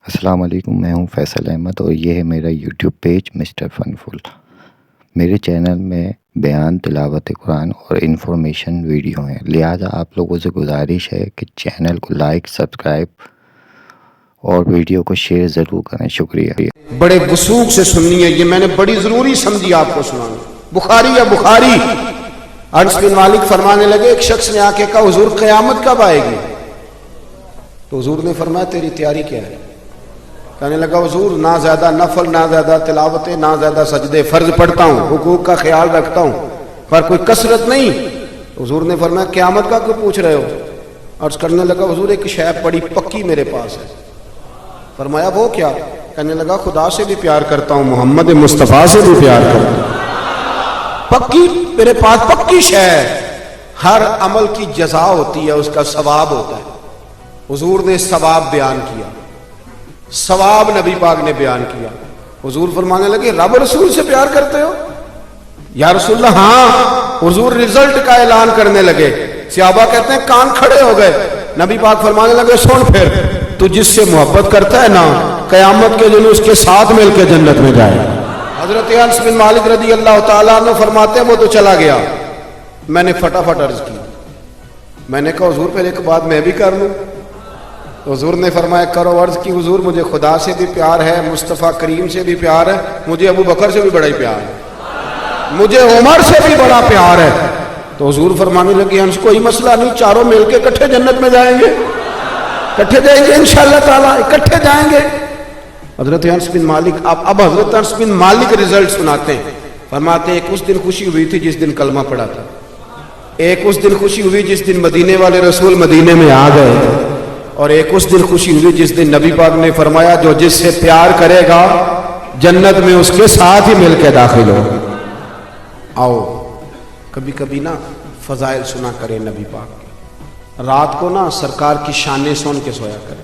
السلام علیکم، میں ہوں فیصل احمد اور یہ ہے میرا یوٹیوب پیج مسٹر فنفل۔ میرے چینل میں بیان، تلاوت قرآن اور انفارمیشن ویڈیو ہیں، لہٰذا آپ لوگوں سے گزارش ہے کہ چینل کو لائک، سبسکرائب اور ویڈیو کو شیئر ضرور کریں۔ شکریہ۔ بڑے وثوق سے سننی ہے، یہ میں نے بڑی ضروری سمجھی آپ کو سنانا۔ بخاری یا بخاری، انس بن مالک فرمانے لگے، ایک شخص نے آ کے کہا حضور قیامت کب آئے گی؟ تو حضور نے فرمایا تیری تیاری کیا ہے؟ کہنے لگا حضور نہ زیادہ نفل، نہ زیادہ تلاوتیں، نہ زیادہ سجدے، فرض پڑھتا ہوں، حقوق کا خیال رکھتا ہوں، پر کوئی کثرت نہیں۔ حضور نے فرمایا قیامت کا کیوں پوچھ رہے ہو؟ عرض کرنے لگا حضور ایک شے بڑی پکی میرے پاس ہے۔ فرمایا وہ کیا؟ کہنے لگا خدا سے بھی پیار کرتا ہوں، محمد مصطفیٰ سے بھی پیار کرتا ہوں، پکی میرے پاس پکی شے ہے۔ ہر عمل کی جزا ہوتی ہے، اس کا ثواب ہوتا ہے۔ حضور نے ثواب بیان کیا، ثواب نبی پاک نے بیان کیا۔ حضور فرمانے لگے رب رسول سے پیار کرتے ہو؟ یا رسول اللہ ہاں۔ حضور رزلٹ کا اعلان کرنے لگے، صحابہ کہتے ہیں کان کھڑے ہو گئے۔ نبی پاک فرمانے لگے سن پھر، تو جس سے محبت کرتا ہے نا، قیامت کے دن اس کے ساتھ مل کے جنت میں جائے۔ حضرت انس بن مالک رضی اللہ تعالیٰ عنہ فرماتے ہیں وہ تو چلا گیا، میں نے فٹافٹ عرض کی، میں نے کہا حضور پھر ایک بات میں بھی کر لوں؟ حضور نے فرمایا کرو۔ عرض کی حضور مجھے خدا سے بھی پیار ہے، مصطفیٰ کریم سے بھی پیار ہے، مجھے ابو بکر سے بھی بڑا ہی پیار ہے، مجھے عمر سے بھی بڑا پیار ہے۔ تو حضور فرمانے لگے انس کوئی مسئلہ نہیں، چاروں مل کے اکٹھے جنت میں جائیں گے، اکٹھے جائیں گے انشاءاللہ تعالیٰ، اکٹھے جائیں گے۔ حضرت انس بن مالک اب حضرت انس بن مالک رزلٹ سناتے ہیں، فرماتے ہیں ایک اس دن خوشی ہوئی تھی جس دن کلمہ پڑھا تھا، ایک اس دن خوشی ہوئی جس دن مدینے والے رسول مدینے میں آ گئے تھے، اور ایک اس دن خوشی ہوئی جس دن نبی پاک نے فرمایا جو جس سے پیار کرے گا جنت میں اس کے ساتھ ہی مل کے داخل ہو۔ آؤ کبھی کبھی نا فضائل سنا کریں نبی پاک کے، رات کو نا سرکار کی شانیں سن کے سویا کریں،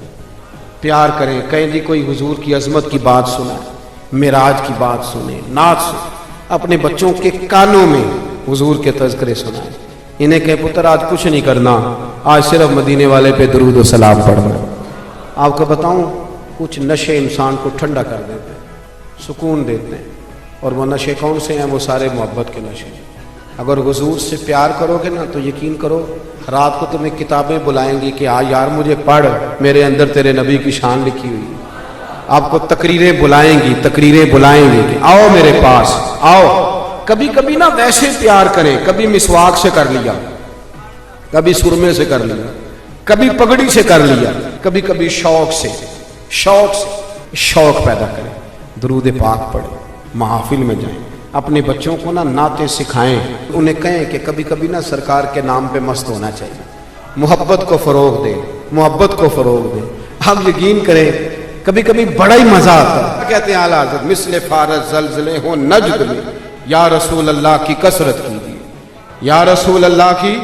پیار کریں، کہیں جی کوئی حضور کی عظمت کی بات سنیں، معراج کی بات سنیں، نعت سنیں، اپنے بچوں کے کانوں میں حضور کے تذکرے سنائیں، انہیں کہے پتر آج کچھ نہیں کرنا، آج صرف مدینے والے پہ درود و سلام پڑھنا۔ آپ کو بتاؤں کچھ نشے انسان کو ٹھنڈا کر دیتے ہیں، سکون دیتے ہیں، اور وہ نشے کون سے ہیں؟ وہ سارے محبت کے نشے ہیں۔ اگر حضور سے پیار کرو گے نا تو یقین کرو رات کو تمہیں کتابیں بلائیں گی کہ یار مجھے پڑھ، میرے اندر تیرے نبی کی شان لکھی ہوئی ہے۔ آپ کو تقریریں بلائیں گی، تقریریں بلائیں گی کہ آؤ میرے پاس آؤ۔ کبھی کبھی نا ویسے پیار کریں، کبھی مسواک سے کر لیا، کبھی سرمے سے کر لیا، کبھی پگڑی سے کر لیا، کبھی کبھی شوق پیدا کریں، درود پاک پڑھیں، محافل میں جائیں، اپنے بچوں کو نا نعتیں سکھائیں، انہیں کہیں کہ کبھی کبھی نا سرکار کے نام پہ مست ہونا چاہیے، محبت کو فروغ دیں، محبت کو فروغ دیں۔ آپ یقین کریں کبھی کبھی بڑا ہی مزہ آتا ہے۔ کہتے ہیں اعلیٰ حضرت مثل فارس زلزلے ہوں نجد میں، یا رسول اللہ کی کثرت کیجیے، یا رسول اللہ کی